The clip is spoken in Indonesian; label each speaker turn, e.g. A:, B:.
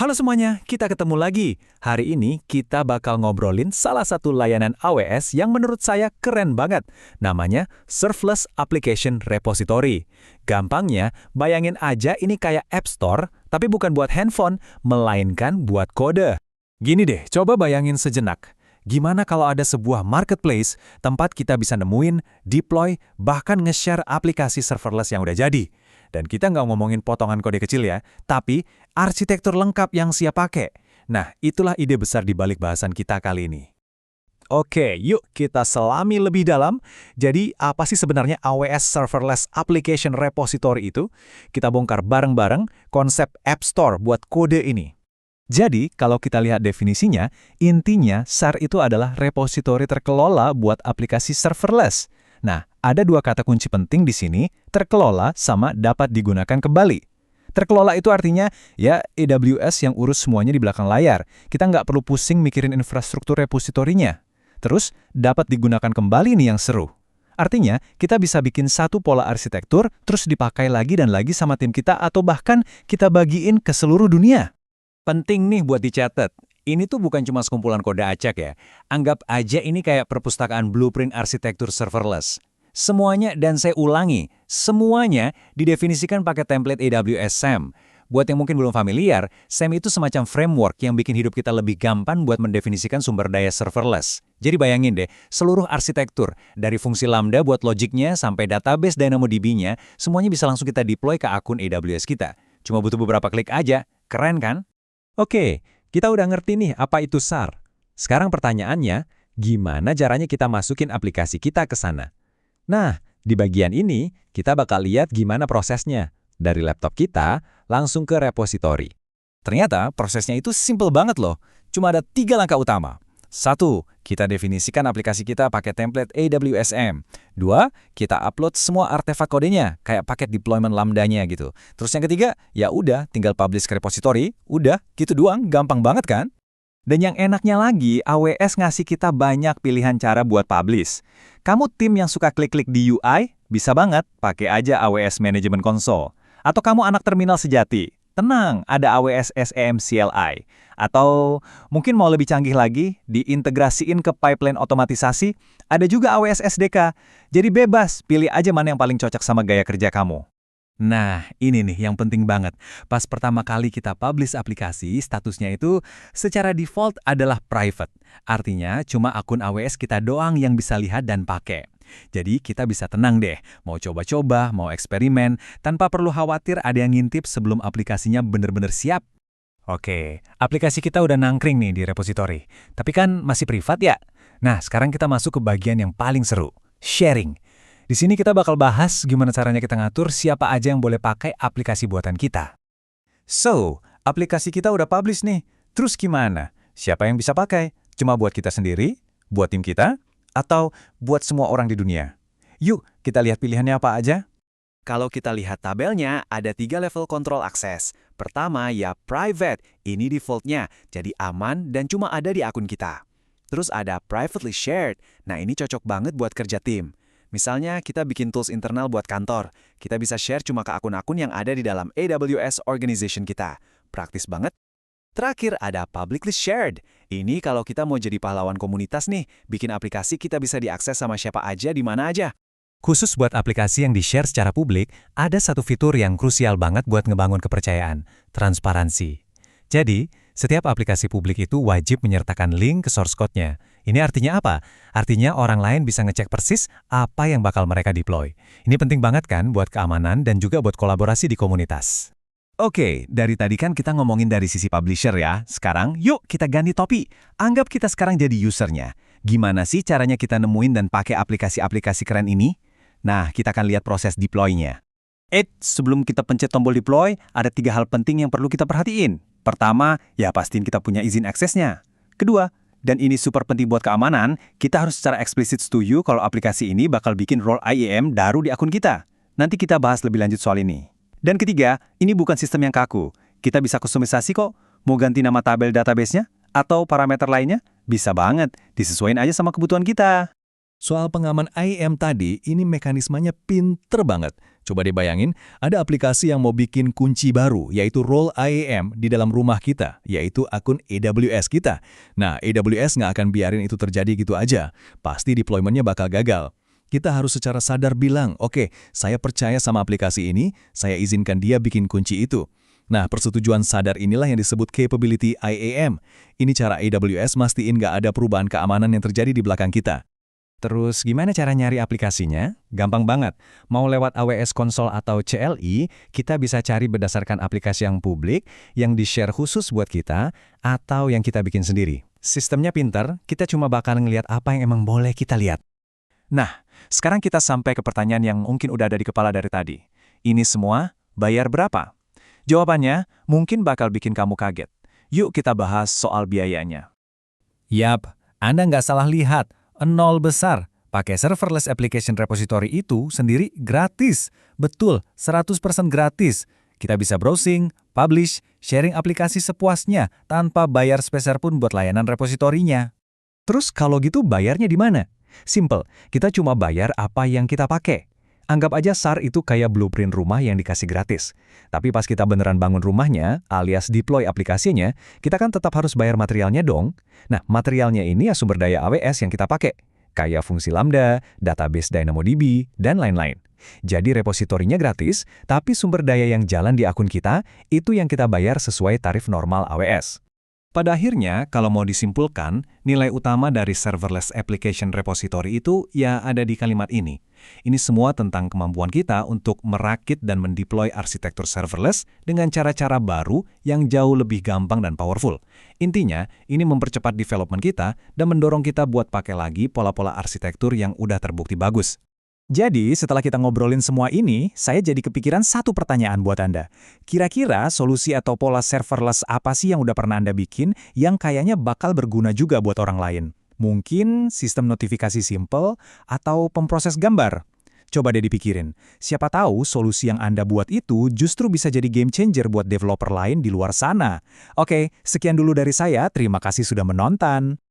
A: Halo semuanya, kita ketemu lagi. Hari ini kita bakal ngobrolin salah satu layanan AWS yang menurut saya keren banget. Namanya Serverless Application Repository. Gampangnya, bayangin aja ini kayak App Store, tapi bukan buat handphone, melainkan buat kode. Gini deh, coba bayangin sejenak. Gimana kalau ada sebuah marketplace, tempat kita bisa nemuin, deploy, bahkan nge-share aplikasi serverless yang udah jadi. Dan kita nggak ngomongin potongan kode kecil ya, tapi arsitektur lengkap yang siap pakai. Nah, itulah ide besar di balik bahasan kita kali ini. Oke, yuk kita selami lebih dalam. Jadi, apa sih sebenarnya AWS Serverless Application Repository itu? Kita bongkar bareng-bareng konsep App Store buat kode ini. Jadi, kalau kita lihat definisinya, intinya SAR itu adalah repositori terkelola buat aplikasi serverless. Nah, ada dua kata kunci penting di sini, terkelola sama dapat digunakan kembali. Terkelola itu artinya, ya AWS yang urus semuanya di belakang layar. Kita nggak perlu pusing mikirin infrastruktur repositorinya. Terus, dapat digunakan kembali nih yang seru. Artinya, kita bisa bikin satu pola arsitektur, terus dipakai lagi dan lagi sama tim kita, atau bahkan kita bagiin ke seluruh dunia. Penting nih buat dicatat. Ini tuh bukan cuma sekumpulan kode acak ya. Anggap aja ini kayak perpustakaan blueprint arsitektur serverless. Semuanya, dan saya ulangi, semuanya didefinisikan pakai template AWS SAM. Buat yang mungkin belum familiar, SAM itu semacam framework yang bikin hidup kita lebih gampang buat mendefinisikan sumber daya serverless. Jadi bayangin deh, seluruh arsitektur, dari fungsi Lambda buat logiknya sampai database DynamoDB-nya, semuanya bisa langsung kita deploy ke akun AWS kita. Cuma butuh beberapa klik aja. Keren kan? Oke, kita udah ngerti nih apa itu SAR. Sekarang pertanyaannya, gimana caranya kita masukin aplikasi kita ke sana? Nah, di bagian ini kita bakal lihat gimana prosesnya. Dari laptop kita, langsung ke repository. Ternyata prosesnya itu simple banget loh. Cuma ada 3 langkah utama. 1. Kita definisikan aplikasi kita pakai template AWS SAM. 2. Kita upload semua artefak kodenya, kayak paket deployment lambdanya gitu. Terus yang ketiga, ya udah, tinggal publish ke repository, udah, gitu doang, gampang banget kan? Dan yang enaknya lagi, AWS ngasih kita banyak pilihan cara buat publish. Kamu tim yang suka klik-klik di UI, bisa banget pakai aja AWS Management Console. Atau kamu anak terminal sejati, tenang, ada AWS SAM CLI. Atau mungkin mau lebih canggih lagi, diintegrasiin ke pipeline otomatisasi, ada juga AWS SDK. Jadi bebas, pilih aja mana yang paling cocok sama gaya kerja kamu. Nah, ini nih yang penting banget. Pas pertama kali kita publish aplikasi, statusnya itu secara default adalah private. Artinya, cuma akun AWS kita doang yang bisa lihat dan pakai. Jadi, kita bisa tenang deh, mau coba-coba, mau eksperimen, tanpa perlu khawatir ada yang ngintip sebelum aplikasinya bener-bener siap. Oke, aplikasi kita udah nangkring nih di repository. Tapi kan masih privat ya? Nah, sekarang kita masuk ke bagian yang paling seru, sharing. Di sini kita bakal bahas gimana caranya kita ngatur siapa aja yang boleh pakai aplikasi buatan kita. So, aplikasi kita udah publish nih. Terus gimana? Siapa yang bisa pakai? Cuma buat kita sendiri? Buat tim kita? Atau buat semua orang di dunia? Yuk, kita lihat pilihannya apa aja. Kalau kita lihat tabelnya, ada 3 level kontrol akses. Pertama, ya private. Ini defaultnya, jadi aman dan cuma ada di akun kita. Terus ada privately shared. Nah, ini cocok banget buat kerja tim. Misalnya, kita bikin tools internal buat kantor. Kita bisa share cuma ke akun-akun yang ada di dalam AWS Organization kita. Praktis banget. Terakhir, ada publicly shared. Ini kalau kita mau jadi pahlawan komunitas nih, bikin aplikasi kita bisa diakses sama siapa aja di mana aja. Khusus buat aplikasi yang di-share secara publik, ada satu fitur yang krusial banget buat ngebangun kepercayaan, transparansi. Jadi, setiap aplikasi publik itu wajib menyertakan link ke source code-nya. Ini artinya apa? Artinya orang lain bisa ngecek persis apa yang bakal mereka deploy. Ini penting banget kan buat keamanan dan juga buat kolaborasi di komunitas. Oke, dari tadi kan kita ngomongin dari sisi publisher ya. Sekarang, yuk kita ganti topi. Anggap kita sekarang jadi usernya. Gimana sih caranya kita nemuin dan pakai aplikasi-aplikasi keren ini? Nah, kita akan lihat proses deploy-nya. Sebelum kita pencet tombol deploy, ada 3 hal penting yang perlu kita perhatiin. Pertama, ya pastiin kita punya izin aksesnya. Kedua, dan ini super penting buat keamanan, kita harus secara eksplisit setuju kalau aplikasi ini bakal bikin role IAM baru di akun kita. Nanti kita bahas lebih lanjut soal ini. Dan ketiga, ini bukan sistem yang kaku. Kita bisa kustomisasi kok. Mau ganti nama tabel database-nya? Atau parameter lainnya? Bisa banget, disesuaikan aja sama kebutuhan kita. Soal pengaman IAM tadi, ini mekanismenya pinter banget.
B: Coba deh bayangin, ada aplikasi yang mau bikin kunci baru, yaitu role IAM di dalam rumah kita, yaitu akun AWS kita. Nah, AWS nggak akan biarin itu terjadi gitu aja. Pasti deployment-nya bakal gagal. Kita harus secara sadar bilang, oke, saya percaya sama aplikasi ini, saya izinkan dia bikin kunci itu. Nah, persetujuan sadar inilah yang disebut capability IAM. Ini cara AWS mastiin nggak ada perubahan keamanan yang terjadi di belakang kita.
A: Terus gimana cara nyari aplikasinya? Gampang banget. Mau lewat AWS Console atau CLI, kita bisa cari berdasarkan aplikasi yang publik, yang di-share khusus buat kita, atau yang kita bikin sendiri. Sistemnya pinter, kita cuma bakal ngelihat apa yang emang boleh kita lihat. Nah, sekarang kita sampai ke pertanyaan yang mungkin udah ada di kepala dari tadi. Ini semua bayar berapa? Jawabannya mungkin bakal bikin kamu kaget. Yuk kita bahas soal biayanya. Yap, Anda nggak salah lihat. Nol besar. Pakai serverless application repository itu sendiri gratis. Betul, 100% gratis. Kita bisa browsing, publish, sharing aplikasi sepuasnya tanpa bayar sepeser pun buat layanan repositorinya. Terus kalau gitu bayarnya di mana? Simple, kita cuma bayar apa yang kita pakai. Anggap aja SAR itu kayak blueprint rumah yang dikasih gratis. Tapi pas kita beneran bangun rumahnya, alias deploy aplikasinya, kita kan tetap harus bayar materialnya dong. Nah, materialnya ini ya sumber daya AWS yang kita pakai. Kayak fungsi Lambda, database DynamoDB, dan lain-lain. Jadi repositorinya gratis, tapi sumber daya yang jalan di akun kita, itu yang kita bayar sesuai tarif normal AWS. Pada akhirnya, kalau mau disimpulkan, nilai utama dari serverless application repository itu ya ada di kalimat ini. Ini semua tentang kemampuan kita untuk merakit dan mendeploy arsitektur serverless dengan cara-cara baru yang jauh lebih gampang dan powerful. Intinya, ini mempercepat development kita dan mendorong kita buat pakai lagi pola-pola arsitektur yang udah terbukti bagus. Jadi, setelah kita ngobrolin semua ini, saya jadi kepikiran satu pertanyaan buat Anda. Kira-kira solusi atau pola serverless apa sih yang udah pernah Anda bikin yang kayaknya bakal berguna juga buat orang lain? Mungkin sistem notifikasi simple atau pemproses gambar? Coba deh dipikirin. Siapa tahu solusi yang Anda buat itu justru bisa jadi game changer buat developer lain di luar sana. Oke, sekian dulu dari saya. Terima kasih sudah menonton.